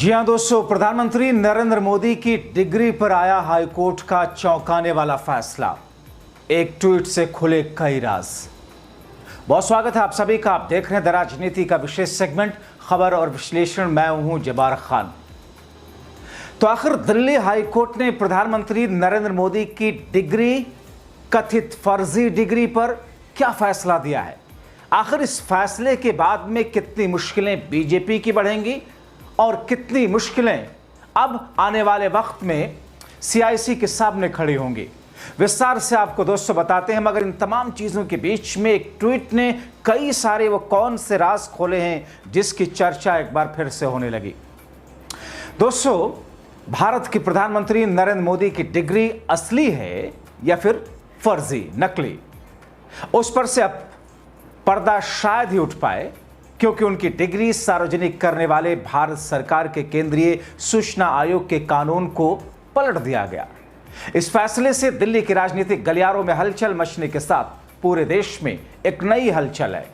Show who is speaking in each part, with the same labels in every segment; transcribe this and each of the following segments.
Speaker 1: जी हां दोस्तों, प्रधानमंत्री नरेंद्र मोदी की डिग्री पर आया हाईकोर्ट का चौंकाने वाला फैसला। एक ट्वीट से खुले कई राज। बहुत स्वागत है आप सभी का। आप देख रहे हैं द राजनीति का विशेष सेगमेंट खबर और विश्लेषण। मैं हूं जबार खान। तो आखिर दिल्ली हाईकोर्ट ने प्रधानमंत्री नरेंद्र मोदी की डिग्री, कथित फर्जी डिग्री पर क्या फैसला दिया है? आखिर इस फैसले के बाद में कितनी मुश्किलें बीजेपी की बढ़ेंगी और कितनी मुश्किलें अब आने वाले वक्त में सीआईसी के सामने खड़ी होंगी, विस्तार से आपको दोस्तों बताते हैं। मगर इन तमाम चीजों के बीच में एक ट्वीट ने कई सारे वो कौन से राज खोले हैं जिसकी चर्चा एक बार फिर से होने लगी। दोस्तों, भारत के प्रधानमंत्री नरेंद्र मोदी की डिग्री असली है या फिर फर्जी, नकली, उस पर से अब पर्दा शायद ही उठ पाए, क्योंकि उनकी डिग्री सार्वजनिक करने वाले भारत सरकार के केंद्रीय सूचना आयोग के कानून को पलट दिया गया। इस फैसले से दिल्ली के राजनीतिक गलियारों में हलचल मचने के साथ पूरे देश में एक नई हलचल है।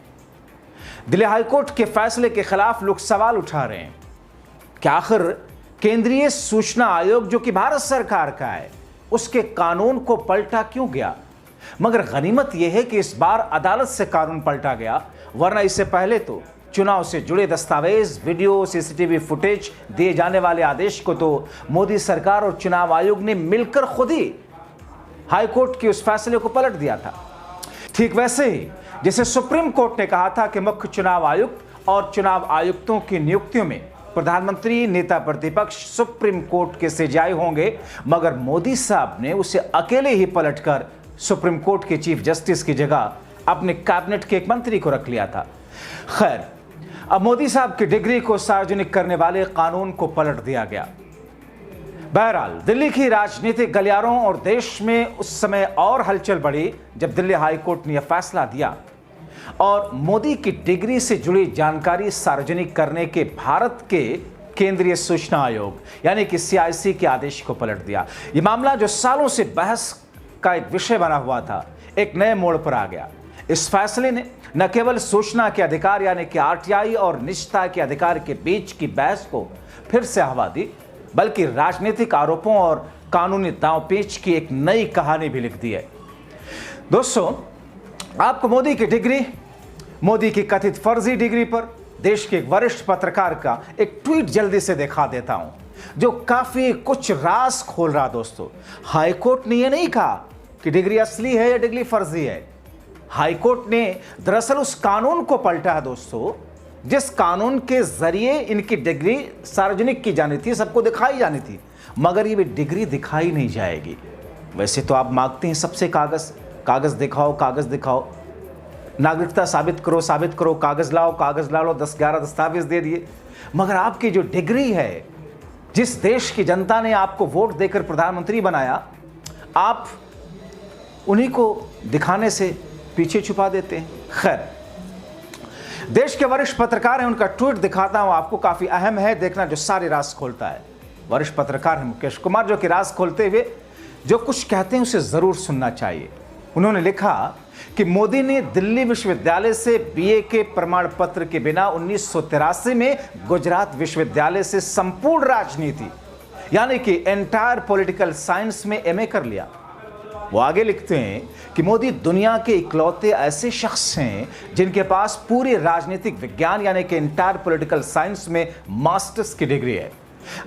Speaker 1: दिल्ली हाईकोर्ट के फैसले के खिलाफ लोग सवाल उठा रहे हैं कि आखिर केंद्रीय सूचना आयोग जो कि भारत सरकार का है, उसके कानून को पलटा क्यों गया? मगर गनीमत यह है कि इस बार अदालत से कानून पलटा गया, वरना इससे पहले तो चुनाव से जुड़े दस्तावेज, वीडियो, सीसीटीवी फुटेज दिए जाने वाले आदेश को तो मोदी सरकार और चुनाव आयोग ने मिलकर खुद ही हाईकोर्ट के उस फैसले को पलट दिया था। ठीक वैसे ही जैसे सुप्रीम कोर्ट ने कहा था कि मुख्य चुनाव आयुक्त और चुनाव आयुक्तों की नियुक्तियों में प्रधानमंत्री, नेता प्रतिपक्ष, सुप्रीम कोर्ट के सेजाई होंगे, मगर मोदी साहब ने उसे अकेले ही पलटकर सुप्रीम कोर्ट के चीफ जस्टिस की जगह अपने कैबिनेट के एक मंत्री को रख लिया था। खैर, अब मोदी साहब की डिग्री को सार्वजनिक करने वाले कानून को पलट दिया गया। बहरहाल, दिल्ली की राजनीतिक गलियारों और देश में उस समय और हलचल बढ़ी जब दिल्ली हाईकोर्ट ने यह फैसला दिया और मोदी की डिग्री से जुड़ी जानकारी सार्वजनिक करने के भारत के केंद्रीय सूचना आयोग यानी कि सीआईसी के आदेश को पलट दिया। यह मामला जो सालों से बहस का एक विषय बना हुआ था, एक नए मोड़ पर आ गया। इस फैसले ने न केवल सूचना के अधिकार यानी कि आरटीआई और निजता के अधिकार के बीच की बहस को फिर से हवा दी, बल्कि राजनीतिक आरोपों और कानूनी दांवपेच की एक नई कहानी भी लिख दी है। दोस्तों, आपको मोदी की डिग्री, मोदी की कथित फर्जी डिग्री पर देश के एक वरिष्ठ पत्रकार का एक ट्वीट जल्दी से दिखा देता हूं, जो काफी कुछ राज खोल रहा। दोस्तों, हाईकोर्ट ने यह नहीं कहा कि डिग्री असली है या डिग्री फर्जी है। हाईकोर्ट ने दरअसल उस कानून को पलटा है दोस्तों, जिस कानून के जरिए इनकी डिग्री सार्वजनिक की जानी थी, सबको दिखाई जानी थी, मगर ये भी डिग्री दिखाई नहीं जाएगी। वैसे तो आप मांगते हैं सबसे कागज दिखाओ, कागज दिखाओ, नागरिकता साबित करो, कागज ला लो, 10-11 दस्तावेज दे दिए, मगर आपकी जो डिग्री है, जिस देश की जनता ने आपको वोट देकर प्रधानमंत्री बनाया, आप उन्हीं को दिखाने से पीछे छुपा देते हैं। खैर, देश के वरिष्ठ पत्रकार हैं, उनका ट्वीट दिखाता हूं आपको, काफी अहम है, देखना, जो सारे राज खोलता है। वरिष्ठ पत्रकार हैं मुकेश कुमार, जो कि राज खोलते हुए जो कुछ कहते हैं उसे जरूर सुनना चाहिए। उन्होंने लिखा कि मोदी ने दिल्ली विश्वविद्यालय से बीए के प्रमाण पत्र के बिना 1983 में गुजरात विश्वविद्यालय से संपूर्ण राजनीति यानी कि एंटायर पॉलिटिकल साइंस में एमए कर लिया। वो आगे लिखते हैं कि मोदी दुनिया के इकलौते ऐसे शख्स हैं जिनके पास पूरे राजनीतिक विज्ञान यानी कि एंटायर पॉलिटिकल साइंस में मास्टर्स की डिग्री है।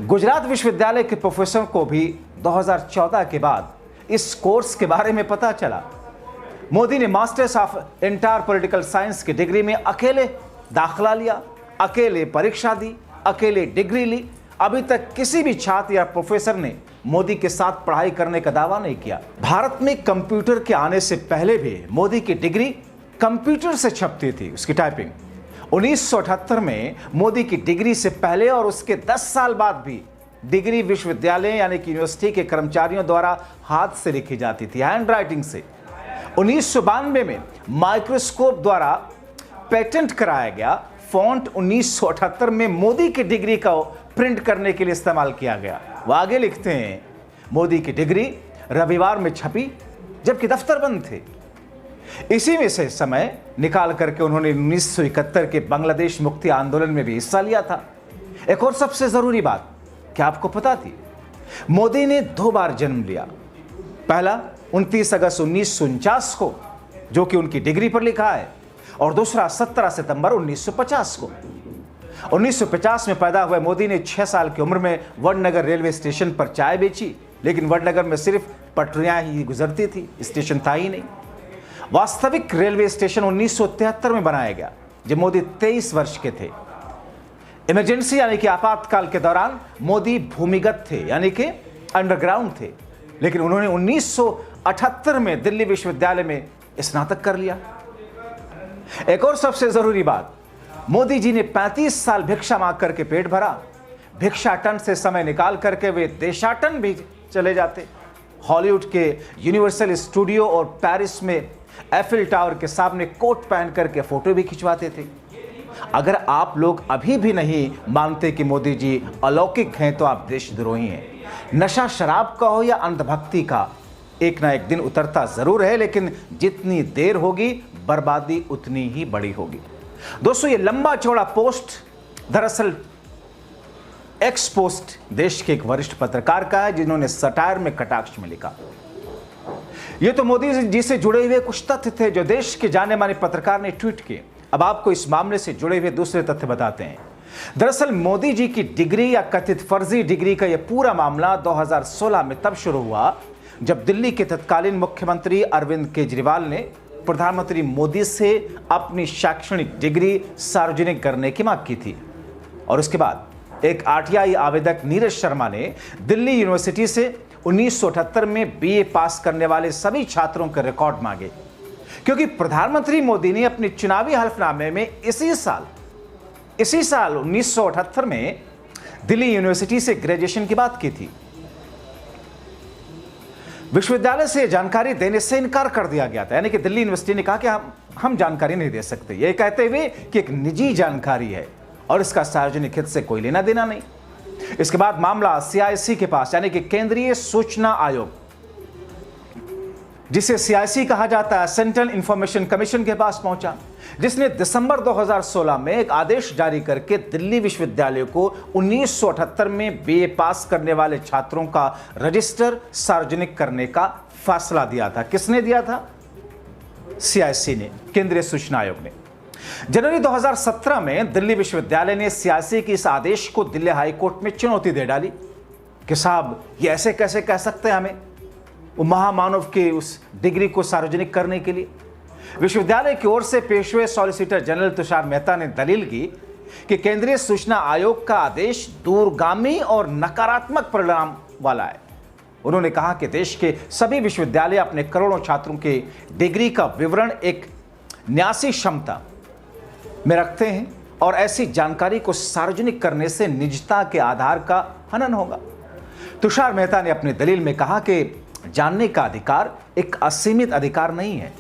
Speaker 1: गुजरात विश्वविद्यालय के प्रोफेसर को भी 2014 के बाद इस कोर्स के बारे में पता चला। मोदी ने masters of entire political science की डिग्री में अकेले दाखिला लिया, अकेले परीक्षा दी, अकेले डिग्री ली। अभी तक किसी भी छात्र या प्रोफेसर ने मोदी के साथ पढ़ाई करने का दावा नहीं किया। भारत में कंप्यूटर के आने से पहले भी मोदी की डिग्री कंप्यूटर से छपती थी, उसकी टाइपिंग। 1978 में मोदी की डिग्री से पहले और उसके 10 साल बाद भी डिग्री विश्वविद्यालय यानी कि यूनिवर्सिटी के कर्मचारियों द्वारा हाथ से लिखी जाती थी, हैंड राइटिंग से। 1992 में माइक्रोस्कोप द्वारा पेटेंट कराया गया फॉन्ट 1978 में मोदी की डिग्री का प्रिंट करने के लिए इस्तेमाल किया गया। वो आगे लिखते हैं, मोदी की डिग्री रविवार में छपी जबकि दफ्तर बंद थे। इसी में से समय निकाल करके उन्होंने 1971 के बांग्लादेश मुक्ति आंदोलन में भी हिस्सा लिया था। एक और सबसे जरूरी बात, क्या आपको पता थी मोदी ने 2 बार जन्म लिया। पहला 29 अगस्त 1949 को, जो कि उनकी डिग्री पर लिखा है, और दूसरा 17 सितंबर 1950 को। 1950 में पैदा हुए मोदी ने 6 साल की उम्र में वडनगर रेलवे स्टेशन पर चाय बेची, लेकिन वडनगर में सिर्फ पटरियां ही गुजरती थी, स्टेशन था ही नहीं। वास्तविक रेलवे स्टेशन 1973 में बनाया गया, जब मोदी 23 वर्ष के थे। इमरजेंसी यानी कि आपातकाल के दौरान मोदी भूमिगत थे, यानी कि अंडरग्राउंड थे, लेकिन उन्होंने 1978 में दिल्ली विश्वविद्यालय में स्नातक कर लिया। एक और सबसे जरूरी बात, मोदी जी ने 35 साल भिक्षा मांग करके पेट भरा। भिक्षाटन से समय निकाल करके वे देशाटन भी चले जाते। हॉलीवुड के यूनिवर्सल स्टूडियो और पेरिस में एफिल टावर के सामने कोट पहन करके फोटो भी खिंचवाते थे। अगर आप लोग अभी भी नहीं मानते कि मोदी जी अलौकिक हैं, तो आप देशद्रोही हैं। नशा शराब का हो या अंधभक्ति का, एक ना एक दिन उतरता जरूर है, लेकिन जितनी देर होगी बर्बादी उतनी ही बड़ी होगी। दोस्तों, ये लंबा चौड़ा पोस्ट दरअसल एक्स पोस्ट देश के एक वरिष्ठ पत्रकार का है, जिन्होंने सटायर में कटाक्ष में लिखा। ये तो मोदी जी से जुड़े हुए कुछ तथ्य थे जो देश के जाने माने पत्रकार ने ट्वीट किए। अब आपको इस मामले से जुड़े हुए दूसरे तथ्य बताते हैं। दरअसल मोदी जी की डिग्री या कथित फर्जी डिग्री का यह पूरा मामला 2016 में तब शुरू हुआ जब दिल्ली के तत्कालीन मुख्यमंत्री अरविंद केजरीवाल ने प्रधानमंत्री मोदी से अपनी शैक्षणिक डिग्री सार्वजनिक करने की मांग की थी। और उसके बाद एक आरटीआई आवेदक नीरज शर्मा ने दिल्ली यूनिवर्सिटी से 1978 में बीए पास करने वाले सभी छात्रों के रिकॉर्ड मांगे, क्योंकि प्रधानमंत्री मोदी ने अपने चुनावी हल्फनामे में इसी साल 1978 में दिल्ली यूनिवर्सिटी से ग्रेजुएशन की बात की थी। विश्वविद्यालय से जानकारी देने से इनकार कर दिया गया था, यानी कि दिल्ली यूनिवर्सिटी ने कहा कि हम जानकारी नहीं दे सकते, यह कहते हुए कि एक निजी जानकारी है और इसका सार्वजनिक हित से कोई लेना देना नहीं। इसके बाद मामला सीआईसी के पास, यानी कि केंद्रीय सूचना आयोग, जिसे सीआईसी कहा जाता है, सेंट्रल इंफॉर्मेशन कमीशन के पास पहुंचा, जिसने दिसंबर 2016 में एक आदेश जारी करके दिल्ली विश्वविद्यालय को 1978 में बीए पास करने वाले छात्रों का रजिस्टर सार्वजनिक करने का फैसला दिया था। किसने दिया था? सीआईसी ने, केंद्रीय सूचना आयोग ने। जनवरी 2017 में दिल्ली विश्वविद्यालय ने सीआईसी के इस आदेश को दिल्ली हाईकोर्ट में चुनौती दे डाली कि साहब ये ऐसे कैसे कह सकते हैं हमें, वो महामानव के उस डिग्री को सार्वजनिक करने के लिए। विश्वविद्यालय की ओर से पेश हुए सॉलिसिटर जनरल तुषार मेहता ने दलील की कि केंद्रीय सूचना आयोग का आदेश दूरगामी और नकारात्मक परिणाम वाला है। उन्होंने कहा कि देश के सभी विश्वविद्यालय अपने करोड़ों छात्रों के डिग्री का विवरण एक न्यासी क्षमता में रखते हैं और ऐसी जानकारी को सार्वजनिक करने से निजता के आधार का हनन होगा। तुषार मेहता ने अपनी दलील में कहा कि जानने का अधिकार एक असीमित अधिकार नहीं है,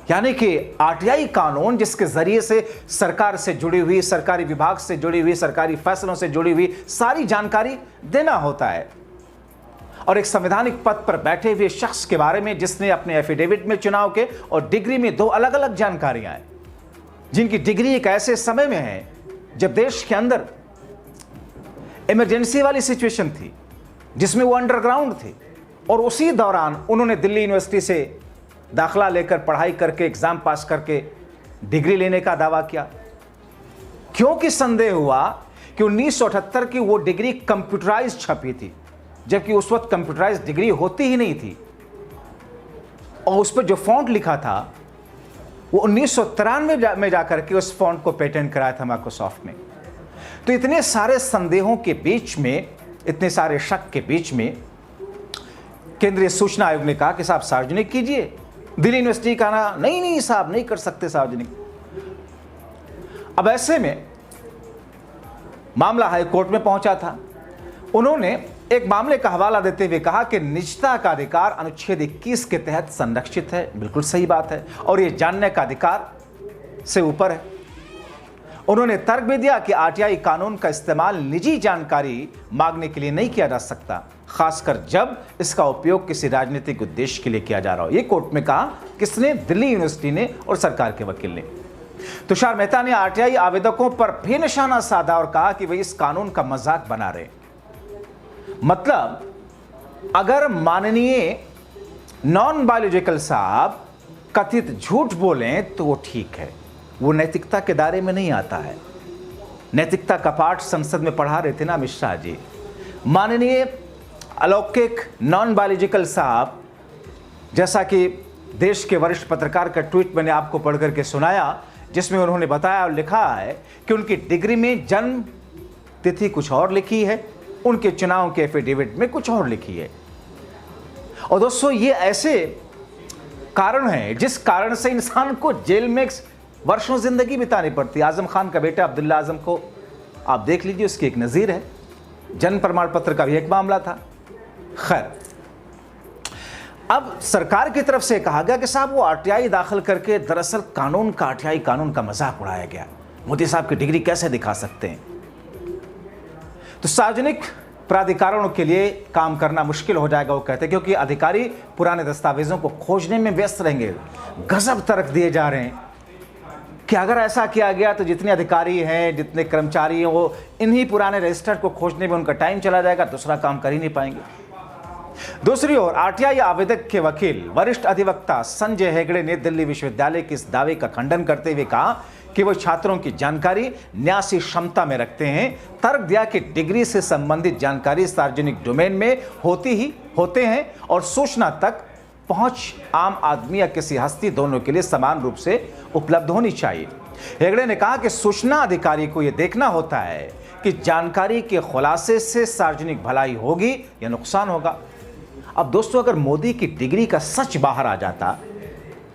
Speaker 1: यानी कि आरटीआई कानून जिसके जरिए से सरकार से जुड़ी हुई, सरकारी विभाग से जुड़ी हुई, सरकारी फैसलों से जुड़ी हुई सारी जानकारी देना होता है। और एक संवैधानिक पद पर बैठे हुए शख्स के बारे में जिसने अपने एफिडेविट में चुनाव के और डिग्री में 2 अलग अलग जानकारियां हैं, जिनकी डिग्री एक ऐसे समय में है जब देश के अंदर इमरजेंसी वाली सिचुएशन थी, जिसमें वो अंडरग्राउंड थे, और उसी दौरान उन्होंने दिल्ली यूनिवर्सिटी से दाखला लेकर पढ़ाई करके एग्जाम पास करके डिग्री लेने का दावा किया, क्योंकि संदेह हुआ कि 1978 की वो डिग्री कंप्यूटराइज छपी थी, जबकि उस वक्त कंप्यूटराइज डिग्री होती ही नहीं थी। और उस पर जो फॉन्ट लिखा था वो 1993 में जाकर के उस फॉन्ट को पेटेंट कराया था माइक्रोसॉफ्ट ने। तो इतने सारे संदेहों के बीच में, इतने सारे शक के बीच में केंद्रीय सूचना आयोग ने कहा कि साहब सार्वजनिक कीजिए। दिल्ली यूनिवर्सिटी का ना नहीं साहब नहीं कर सकते सार्वजनिक। अब ऐसे में मामला हाईकोर्ट में पहुंचा था। उन्होंने एक मामले का हवाला देते हुए कहा कि निजता का अधिकार अनुच्छेद 21 के तहत संरक्षित है। बिल्कुल सही बात है, और यह जानने का अधिकार से ऊपर है। उन्होंने तर्क भी दिया कि आरटीआई कानून का इस्तेमाल निजी जानकारी मांगने के लिए नहीं किया जा सकता, खासकर जब इसका उपयोग किसी राजनीतिक उद्देश्य के लिए किया जा रहा हो। यह कोर्ट में कहा, किसने? दिल्ली यूनिवर्सिटी ने और सरकार के वकील ने। तुषार मेहता ने आरटीआई आवेदकों पर भी निशाना साधा और कहा कि वे इस कानून का मजाक बना रहे। मतलब अगर माननीय नॉन बायोलॉजिकल साहब कथित झूठ बोलें तो वो ठीक है, वो नैतिकता के दायरे में नहीं आता है। नैतिकता का पाठ संसद में पढ़ा रहे थे ना अमित शाह जी। माननीय अलौकिक नॉन बायोलॉजिकल साहब, जैसा कि देश के वरिष्ठ पत्रकार का ट्वीट मैंने आपको पढ़ करके सुनाया, जिसमें उन्होंने बताया और लिखा है कि उनकी डिग्री में जन्म तिथि कुछ और लिखी है, उनके चुनाव के एफिडेविट में कुछ और लिखी है। और दोस्तों, ये ऐसे कारण हैं जिस कारण से इंसान को जेल में वर्षों जिंदगी बितानी पड़ती है। आजम खान का बेटा अब्दुल्ला आजम को आप देख लीजिए, उसकी एक नज़ीर है। जन्म प्रमाण पत्र का भी एक मामला था। खैर, अब सरकार की तरफ से कहा गया कि साहब वो आरटीआई दाखिल करके दरअसल आरटीआई कानून का मजाक उड़ाया गया। मोदी साहब की डिग्री कैसे दिखा सकते हैं? तो सार्वजनिक प्राधिकरणों के लिए काम करना मुश्किल हो जाएगा, वो कहते हैं, क्योंकि अधिकारी पुराने दस्तावेजों को खोजने में व्यस्त रहेंगे। गजब तर्क दिए जा रहे हैं कि अगर ऐसा किया गया तो जितने अधिकारी हैं, जितने कर्मचारी हैं, वो इन्हीं पुराने रजिस्टर को खोजने में उनका टाइम चला जाएगा, दूसरा काम कर ही नहीं पाएंगे। दूसरी ओर आरटीआई आवेदक के वकील वरिष्ठ अधिवक्ता संजय हेगड़े ने दिल्ली विश्वविद्यालय के इस दावे का खंडन करते हुए कहा कि वो छात्रों की जानकारी न्यासी क्षमता में रखते हैं। तर्क दिया कि डिग्री से संबंधित जानकारी सार्वजनिक डोमेन में होते हैं और सूचना तक पहुंच आम आदमी या किसी हस्ती दोनों के लिए समान रूप से उपलब्ध होनी चाहिए। हेगड़े ने कहा कि सूचना अधिकारी को यह देखना होता है कि जानकारी के खुलासे से सार्वजनिक भलाई होगी या नुकसान होगा। अब दोस्तों, अगर मोदी की डिग्री का सच बाहर आ जाता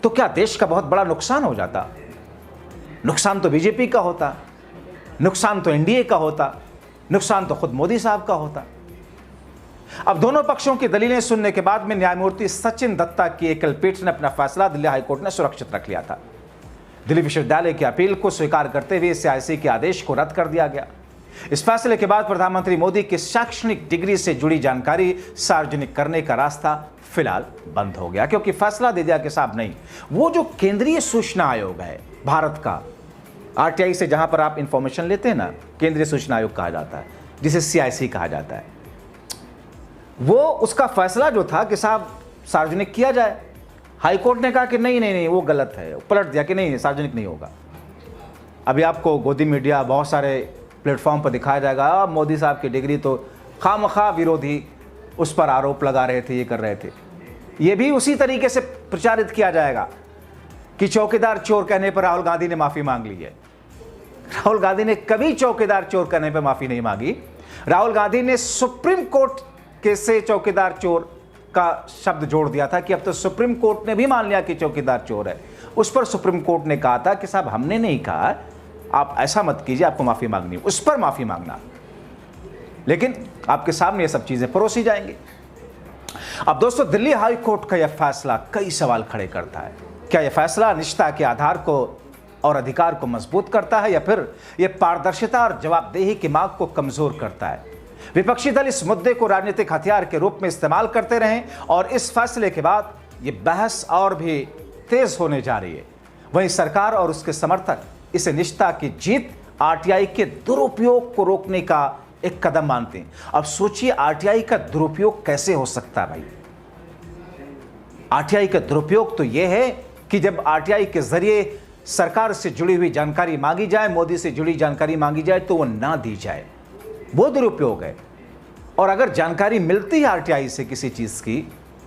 Speaker 1: तो क्या देश का बहुत बड़ा नुकसान हो जाता? नुकसान तो बीजेपी का होता, नुकसान तो एनडीए का होता, नुकसान तो खुद मोदी साहब का होता। अब दोनों पक्षों की दलीलें सुनने के बाद में न्यायमूर्ति सचिन दत्ता की एकल पीठ ने अपना फैसला दिल्ली हाईकोर्ट ने सुरक्षित रख लिया था। दिल्ली विश्वविद्यालय की अपील को स्वीकार करते हुए सीआईसी के आदेश को रद्द कर दिया गया। इस फैसले के बाद प्रधानमंत्री मोदी की शैक्षणिक डिग्री से जुड़ी जानकारी सार्वजनिक करने का रास्ता फिलहाल बंद हो गया, क्योंकि फैसला दे दिया कि साहब नहीं, वो जो केंद्रीय सूचना आयोग है भारत का, आरटीआई से जहां पर आप इंफॉर्मेशन लेते हैं ना, केंद्रीय सूचना आयोग कहा जाता है, जिसे सीआईसी कहा जाता है, वो उसका फैसला जो था कि साहब सार्वजनिक किया जाए, हाईकोर्ट ने कहा कि नहीं वो गलत है, पलट दिया कि नहीं, सार्वजनिक नहीं होगा। अभी आपको गोदी मीडिया बहुत सारे प्लेटफॉर्म पर दिखाया जाएगा, मोदी साहब की डिग्री तो खामखा विरोधी उस पर आरोप लगा रहे थे, ये कर रहे थे। ये भी उसी तरीके से प्रचारित किया जाएगा कि चौकीदार चोर कहने पर राहुल गांधी ने माफ़ी मांग ली है। राहुल गांधी ने कभी चौकीदार चोर कहने पर माफ़ी नहीं मांगी। राहुल गांधी ने सुप्रीम कोर्ट के से चौकीदार चोर का शब्द जोड़ दिया था कि अब तो सुप्रीम कोर्ट ने भी मान लिया कि चौकीदार चोर है। उस पर सुप्रीम कोर्ट ने कहा था कि साहब हमने नहीं कहा आप ऐसा मत कीजिए, आपको माफ़ी मांगनी है, उस पर माफ़ी मांगना, लेकिन आपके सामने ये सब चीज़ें परोसी जाएंगी। अब दोस्तों, दिल्ली हाई कोर्ट का यह फैसला कई सवाल खड़े करता है। क्या यह फैसला निष्ठा के आधार को और अधिकार को मजबूत करता है, या फिर यह पारदर्शिता और जवाबदेही की मांग को कमजोर करता है? विपक्षी दल इस मुद्दे को राजनीतिक हथियार के रूप में इस्तेमाल करते रहे और इस फैसले के बाद यह बहस और भी तेज होने जा रही है। वहीं सरकार और उसके समर्थक इसे निष्ठा की जीत, आरटीआई के दुरुपयोग को रोकने का एक कदम मानते हैं। अब सोचिए, आरटीआई का दुरुपयोग कैसे हो सकता है भाई? आरटीआई का दुरुपयोग तो यह है कि जब आरटीआई के जरिए सरकार से जुड़ी हुई जानकारी मांगी जाए, मोदी से जुड़ी जानकारी मांगी जाए, तो वो ना दी जाए, वो दुरुपयोग है। और अगर जानकारी मिलती है आरटीआई से किसी चीज की,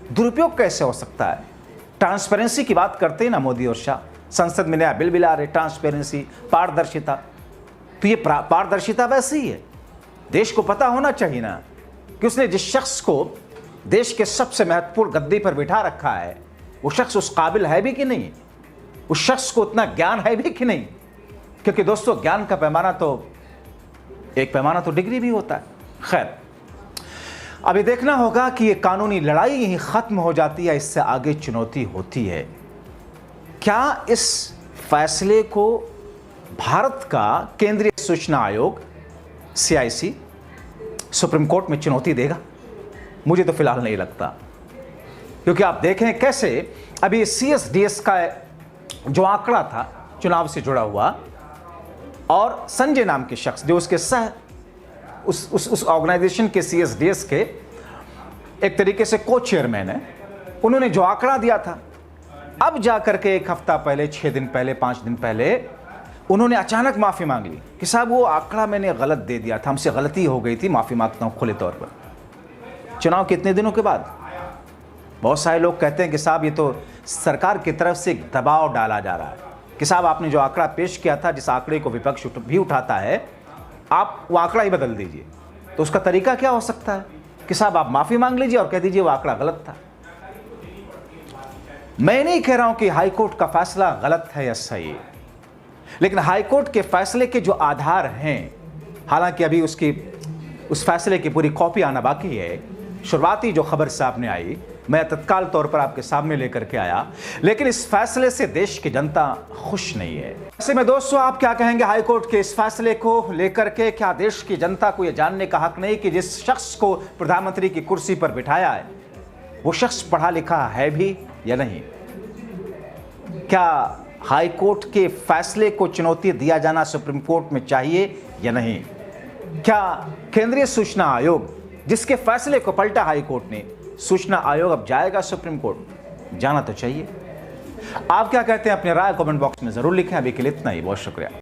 Speaker 1: दुरुपयोग कैसे हो सकता है? ट्रांसपेरेंसी की बात करते हैं ना मोदी और शाह, संसद में नया बिल भी ला रहे, ट्रांसपेरेंसी, पारदर्शिता। तो ये पारदर्शिता वैसी ही है। देश को पता होना चाहिए ना कि उसने जिस शख्स को देश के सबसे महत्वपूर्ण गद्दी पर बिठा रखा है, वो शख्स उस काबिल है भी कि नहीं, उस शख्स को उतना ज्ञान है भी कि नहीं। क्योंकि दोस्तों, ज्ञान का पैमाना तो एक पैमाना तो डिग्री भी होता है। खैर, अभी देखना होगा कि ये कानूनी लड़ाई यहीं खत्म हो जाती है, इससे आगे चुनौती होती है। क्या इस फैसले को भारत का केंद्रीय सूचना आयोग सीआईसी सुप्रीम कोर्ट में चुनौती देगा? मुझे तो फिलहाल नहीं लगता, क्योंकि आप देखें कैसे अभी सीएसडीएस का जो आंकड़ा था चुनाव से जुड़ा हुआ, और संजय नाम के शख्स जो उसके उस ऑर्गेनाइजेशन के CSDS के एक तरीके से को चेयरमैन है, उन्होंने जो आंकड़ा दिया था, अब जाकर के 1 हफ्ता पहले, 6 दिन पहले, 5 दिन पहले उन्होंने अचानक माफ़ी मांग ली कि साहब वो आंकड़ा मैंने गलत दे दिया था, हमसे गलती हो गई थी, माफ़ी मांगता हूँ खुले तौर पर। चुनाव कितने दिनों के बाद? बहुत सारे लोग कहते हैं कि साहब ये तो सरकार की तरफ से दबाव डाला जा रहा है कि साहब आपने जो आंकड़ा पेश किया था, जिस आंकड़े को विपक्ष भी उठाता है, आप वो आंकड़ा ही बदल दीजिए। तो उसका तरीका क्या हो सकता है कि साहब आप माफ़ी मांग लीजिए और कह दीजिए वो आंकड़ा गलत था। मैं नहीं कह रहा हूं कि हाईकोर्ट का फैसला गलत है या सही है, लेकिन हाईकोर्ट के फैसले के जो आधार हैं, हालांकि अभी उस फैसले की पूरी कॉपी आना बाकी है। शुरुआती जो खबर सामने आई मैं तत्काल तौर पर आपके सामने लेकर के आया, लेकिन इस फैसले से देश की जनता खुश नहीं है। ऐसे में दोस्तों, आप क्या कहेंगे हाईकोर्ट के इस फैसले को लेकर के? क्या देश की जनता को यह जानने का हक नहीं कि जिस शख्स को प्रधानमंत्री की कुर्सी पर बिठाया है वो शख्स पढ़ा लिखा है भी या नहीं? क्या हाईकोर्ट के फैसले को चुनौती दिया जाना सुप्रीम कोर्ट में चाहिए या नहीं? क्या केंद्रीय सूचना आयोग, जिसके फैसले को पलटा हाईकोर्ट ने, सूचना आयोग अब जाएगा सुप्रीम कोर्ट? जाना तो चाहिए। आप क्या कहते हैं? अपनी राय कमेंट बॉक्स में जरूर लिखें। अभी के लिए इतना ही, बहुत शुक्रिया।